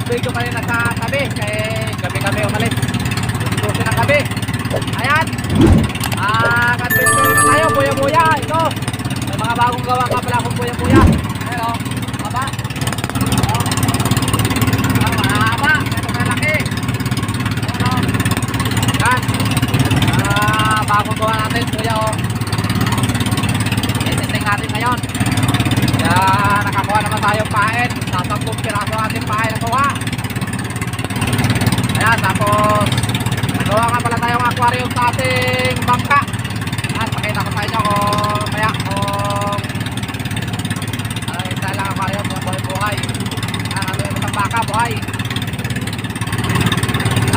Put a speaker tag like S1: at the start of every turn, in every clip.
S1: video kanina sa tabi. Kaya gabi umalis. Susi ng gabi. Ayan. Adventure na tayo, buya-buya. Ito. May mga bagong gawa ka pala akong buya-buya. Ayan o. Aba. Aba. Ito kalaki. Ayan o. Yan. Bagong gawa natin, buya o. Itesting natin ngayon. Kaya nakakuha naman tayong pain. Sa 10 piraso natin pain na kuha. Ayan, tapos nagawa nga pala tayong aquarium sa ating bangka. At pakita ko sa inyo kung maya kung ano yung style ng aquarium ng buhay. Ano yung mga baka buhay.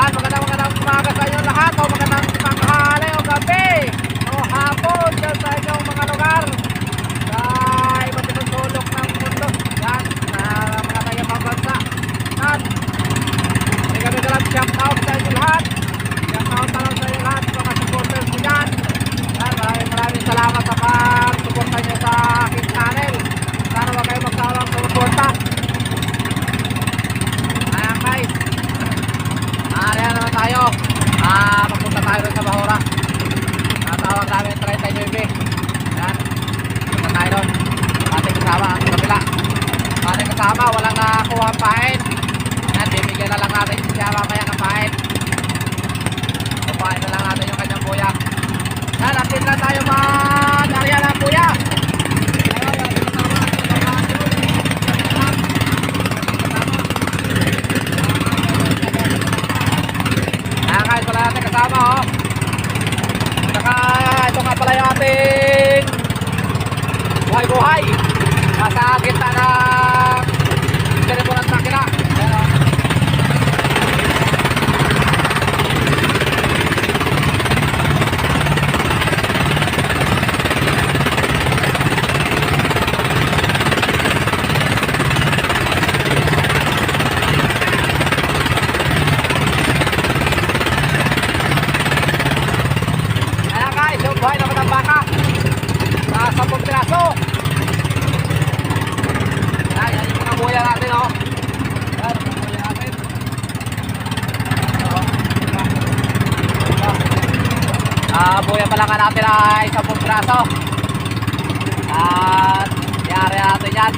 S1: At magandang umaga sa inyo lahat. O magandang tanghali o gabi o hapon dyan sa inyong mga lugar sa iba't ibang sulok ng mundo. Yan, na mga tayong bansa. At may kami dalang shout out sa inyo lahat. Shout out talagang sa inyo lahat mga supporters ko dyan. Yan, maraming salamat sa pag-suporta nyo sa aking channel. Sana huwag kayo magsawang sumuporta. Ayan guys, ayan naman tayo. Magpunta tayo rin sa Bahura. Natawag namin 39. Yan, punta tayo doon. Ating kasama ang kabila. Ating kasama, walang nakuha ang pain. Yan, bibigyan na lang natin siya mamaya ng pain. Kupain na lang natin yung kanyang buya. Yan, natin na tayo mag-area ng buya. Ayan guys, wala natin kasama oh. Saka ito nga pala yung ating buhay-buhay. Nasa gitna ng telepono at makina. Ayan oh. Ayan guys, yung buhay naman ng baka sa 10 piraso. Ayan yung mga buya natin oh. Ayan yung buya natin. Buya pala nga natin ay 10 piraso. At yari natin yan.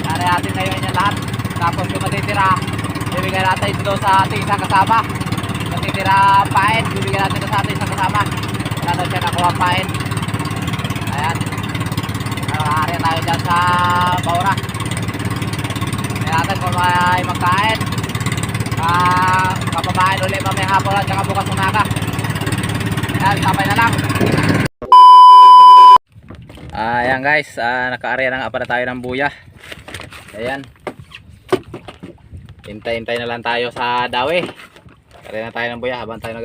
S1: Yari natin ngayon yan lahat. Tapos yung matitira, bibigyan natin doon sa ating isang kasama. Matitira pain, bibigyan natin doon sa ating isang kasama. Wala daw siya nakuha pain. Ayan. Nakakari tayo dyan sa Bahura. Kaya natin kung may magkain. Kapabahin ulit mamaya hapon at saka bukas umaga. Ayan, tapay na lang. Ayan guys, naka-area na nga pala tayo ng buya. Ayan. Hintay-hintay na lang tayo sa dawi. Area na tayo ng buya habang tayo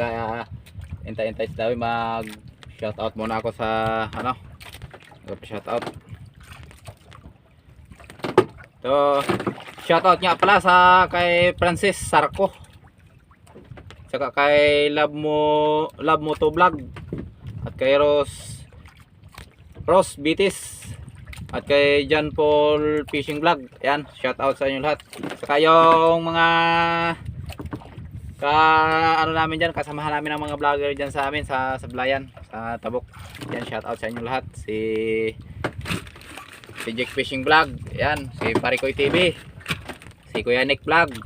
S1: hintay-hintay sa dawi. Mag shoutout muna ako sa ano, shoutout. So, shoutout nga pala sa kay Francis Sarco. Saka kay Love Mo to Vlog. At kay Rose Bitis. At kay John Paul Fishing Vlog. Ayan, shoutout sa inyo lahat. Saka yung mga ano namin dyan, kasamahan namin ng mga vlogger dyan sa amin sa Sablayan, sa Tabok. Yan, shout out sa inyo lahat. Si Jack Fishing Vlog, yan, si Parikoy TV, si Kuya Nick Vlog,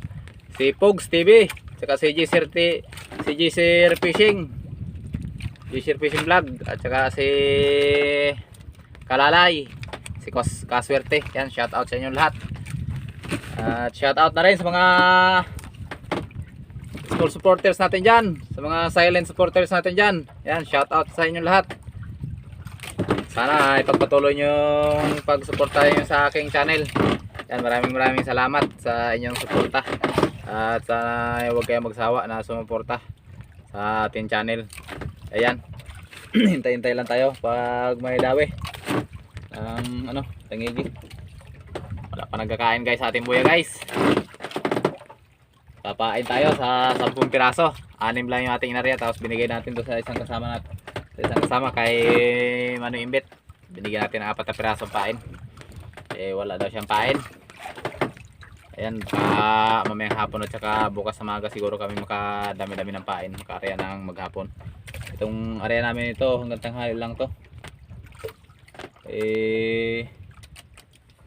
S1: si Pogs TV, saka si J-Sir Fishing Vlog, at saka si Kalalay, si Kaswerte. Yan, shout out sa inyo lahat. At shout out na rin sa mga small supporters natin dyan, sa mga silent supporters natin dyan. Yan, shout out sa inyo lahat. Sana ipagpatuloy nyo yung pagsuporta nyo sa aking channel. Yan, maraming salamat sa inyong suporta. At sana huwag kayong magsawa na sumuporta sa ating channel. Ayan. Hintay-hintay lang tayo pag may dawi. Tangigi. Wala pa nagkakain guys sa ating buya guys. Papain tayo sa 10 piraso. 6 lang yung ating inarya, tapos binigay natin doon sa isang kasama natin. Sa isang kasama kay Manu Imbit. Binigyan natin ng 4 na piraso pain. Eh wala daw siyang pain.
S2: Ayan, mamayang hapon at saka bukas sa maga siguro kami makadami-dami ng pain, maka-area ng maghapon. Itong area namin ito hanggang tanghali lang to.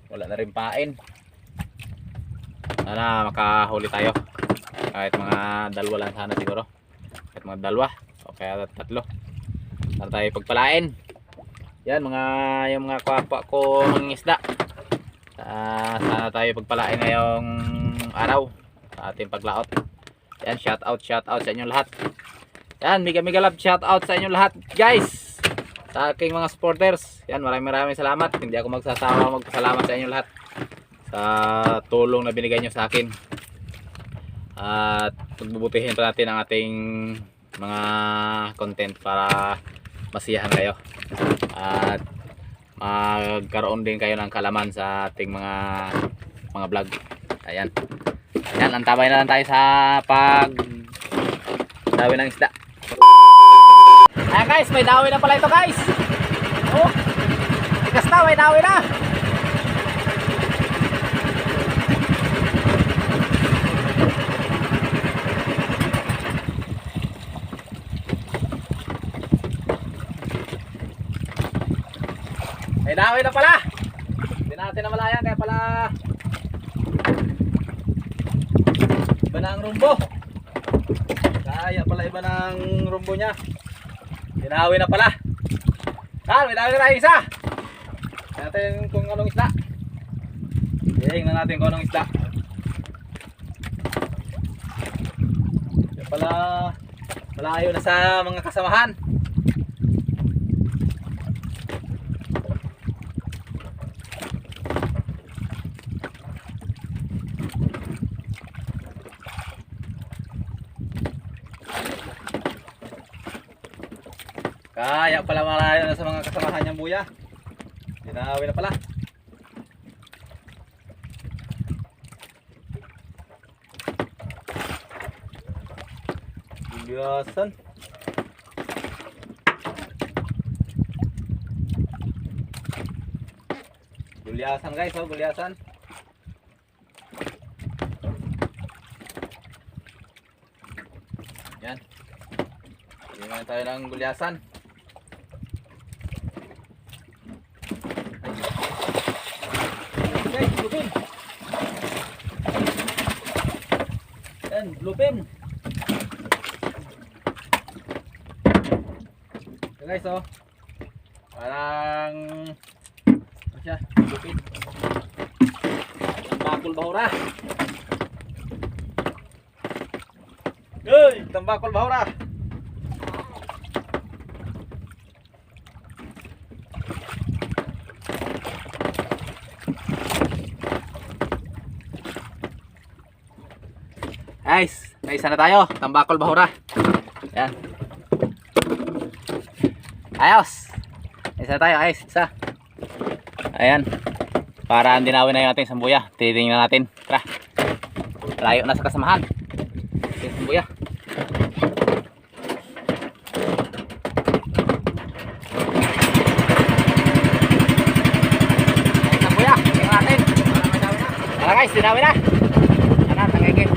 S2: Wala na rin pain. Sana makahuli tayo. Kahit mga dalawa lang sana siguro. Kahit mga dalawa o kaya tatlo. Sana tayo pagpalain. Yan yung mga kapwa ko ng isda. Sana tayo pagpalain ngayong araw sa ating paglaot. Yan, shout out sa inyong lahat. Yan, mega love shout out sa inyong lahat, guys. Sa aking mga supporters. Yan, maraming salamat. Hindi ako magsasawa magpasalamat sa inyong lahat sa tulong na binigay nyo sa akin. At pagbubutihin pa natin ang ating mga content para masiyahan kayo. At magkaroon din kayo ng kalaman sa ating mga vlog. Ayan, antabay na lang tayo sa dawi ng isda. Ayan guys, may dawi na pala ito guys. Oh, tigas na, may dawi na. May dawi na pala. Hindi natin namalayan kaya pala iba na ang rumbo. Kaya pala iba na ang rumbo nya. Dinawi na pala. May dawi na tayo isa. Tingnan natin kung anong isda. Tingnan natin kung anong isda. Kaya pala malayo na sa mga kasamahan. Kaya pala malayo na sa mga kasamahan niyang buya. Dinawi na pala. Gulyasan. Gulyasan guys, oh, gulyasan. Yan. Tingnan tayo ng gulyasan. Guys, bluefin. Yan, bluefin. Yan guys, oh. Parang ano siya, bluefin. Tambakol bahura. Hey, tambakol bahura. Guys, may isa na tayo, tambakol bahura. Yan. Ayos. Isa na tayo, ayos, isa. Ayan. Para dinawin na yung ating sambuya. Titingnan natin. Tara. Layo na sa kasamahan. Ating sambuya. Sambuya, tingnan natin. Tara guys, dinawin na. Tara, tangigin.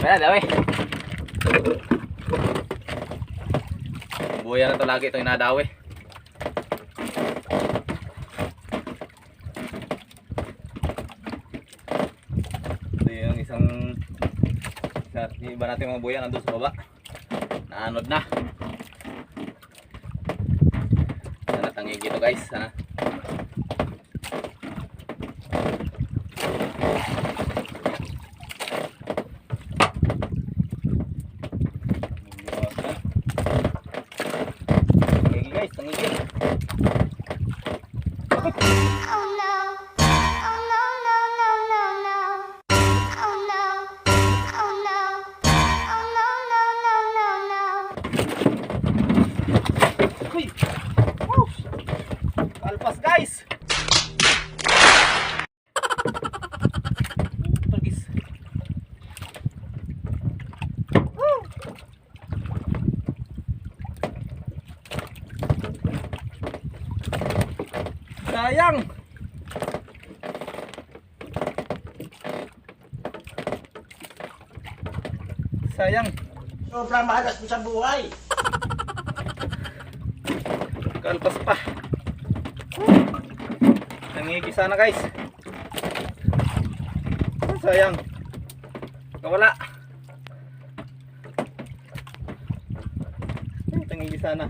S2: Kaya daw eh. Buya na to lagi ito inadawi. Ito yung isang iba natin mga buya nandun sa baba. Naanod na. Sana tangigi ito guys. Sana.
S3: Oh no, oh no, no.
S2: Kalpas guys. Tugis. Woo! Sayang. Sayang.
S3: Sobrang mahalas mo sa buhay.
S2: Kalpas pa. Nangigisa na guys. Sayang. Nawala. Nangigisa na.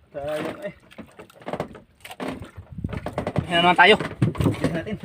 S2: Sayang eh. Yan naman tayo. Tignan natin.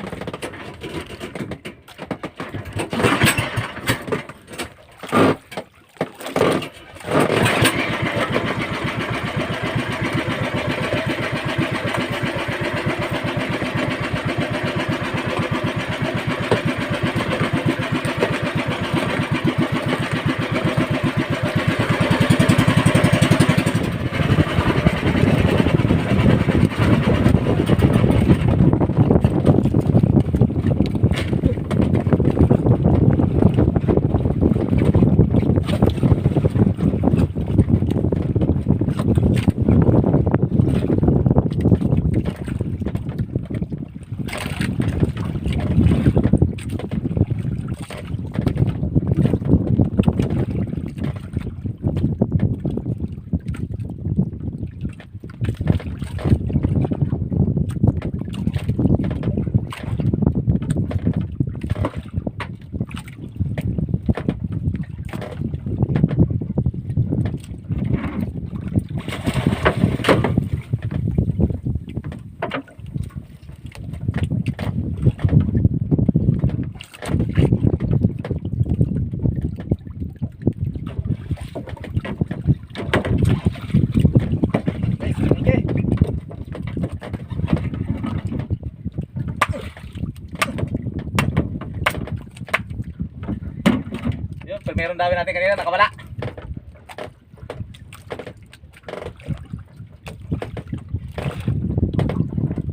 S2: Pag meron dami natin kanina, nakawala.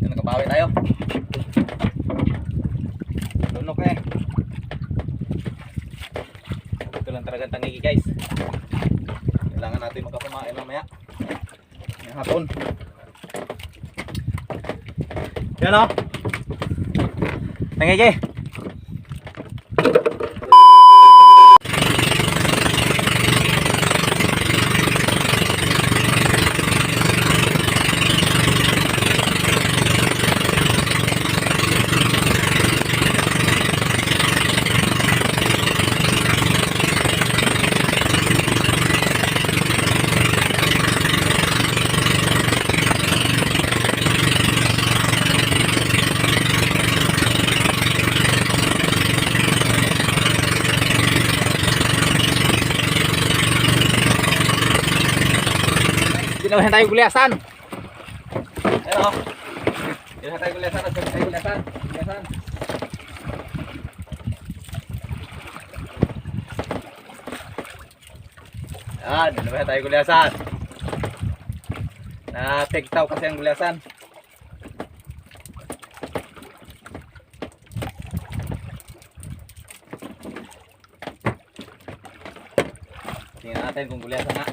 S2: Yan, nakabawi tayo. Lunok eh. Ito lang talagang tangigi guys. Kailangan natin magkapamain mamaya. Ngayong hapon. Yan o. Tangigi. Ginawahan tayo gulyasan. Ayun o. Ginawahan tayo gulyasan. Ginawahan tayo gulyasan. Gulyasan. Yan. Ginawahan tayo gulyasan. Na-tegtaw kasi ang gulyasan. Tingnan natin kung gulyasan nga.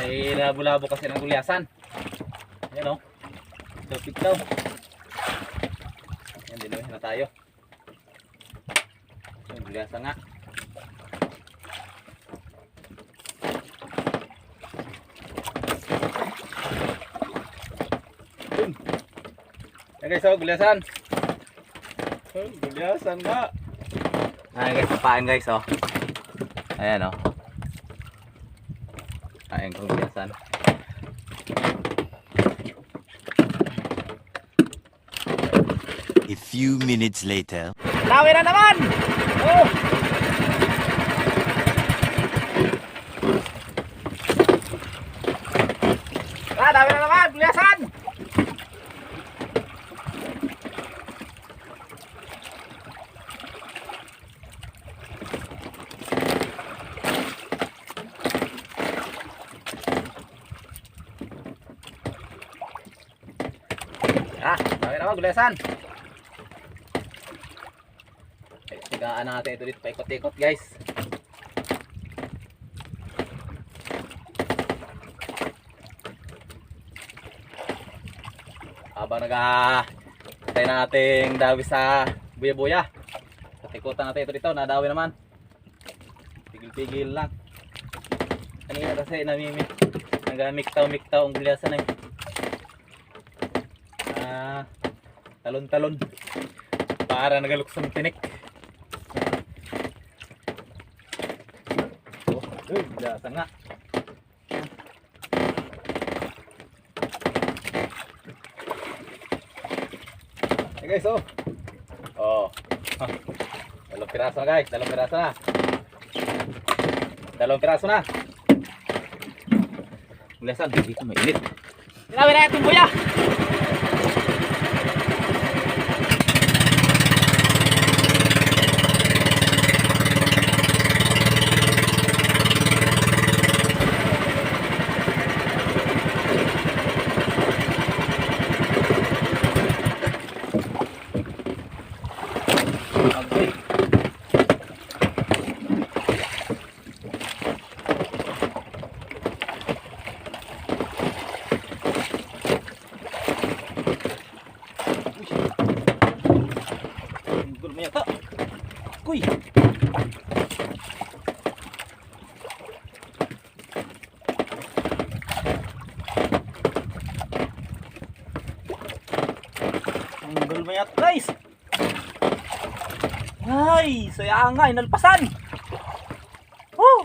S2: Ay labo-labo kasi ng gulyasan. Ayan o. Topik daw. Ayan, dinuhin na tayo. Yung gulyasan nga. Ayan guys, gulyasan. Gulyasan nga. Ayan guys, papain guys oh. Ayan oh. Ayan kung biyasan.
S4: A few minutes later.
S1: Dami na naman! Oh! Dami na naman! Gulyasan! Dami na naman! Gulyasan! Tigaan natin ito dito paikot-ikot guys. Habang nag-atay nating dawi sa buya-buya. Patikutan natin ito dito, nadawi naman. Pigil-pigil lang. Kanina kasi nag-miktaw-miktaw ang gulyasan eh. Talon-talon. Para nagaluksang tinik. Uy, gulyasan nga. Hey guys, oh. Oh. Dalawang piraso na guys, dalawang piraso na. Dalawang piraso na. Gulyasan, dito mainit. Tinawin na itong buya. Kuy. Tanggol mo yata guys. Ay, saya nga inalpasan. Oh.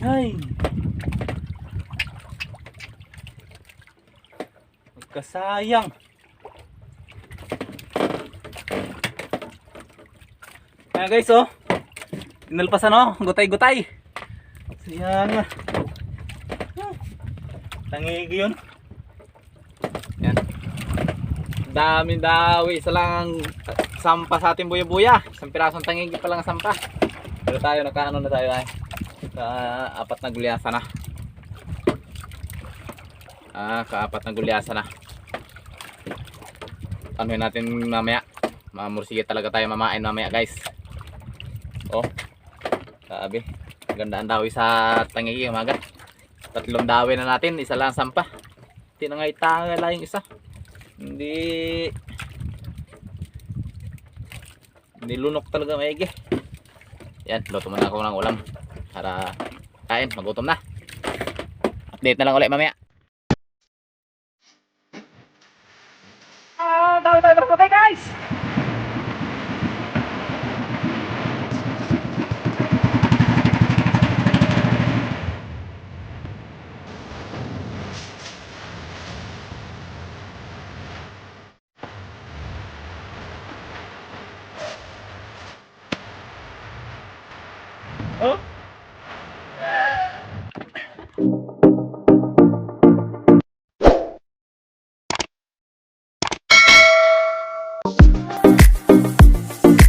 S1: Ay. Magkasayang. Ayan guys oh. Inalpasan oh, gutay-gutay. Sayang. Tangigi yun. Yan. Daming dawi. Isa lang sampa sa ating buya-buya. Isang pirasong tangigi pa lang ang sampa. Pero tayo nakaano na tayo ay. Apat na gulyasan na. Kaapat na gulyasan na. Anuhin natin mamaya. Mamursige talaga tayo mamain mamaya guys. Oh. Sabi. Gandaan dawi sa tangigi umaga. 3 dawi na natin. Isa lang sampa. Hindi na nga itangala yung isa. Hindi lunok talaga maigi. Yan. Luto muna ako ng ulam. Para kain. Magutom na. Update na lang ulit mamaya. Dami tayo kapatay guys. Oh?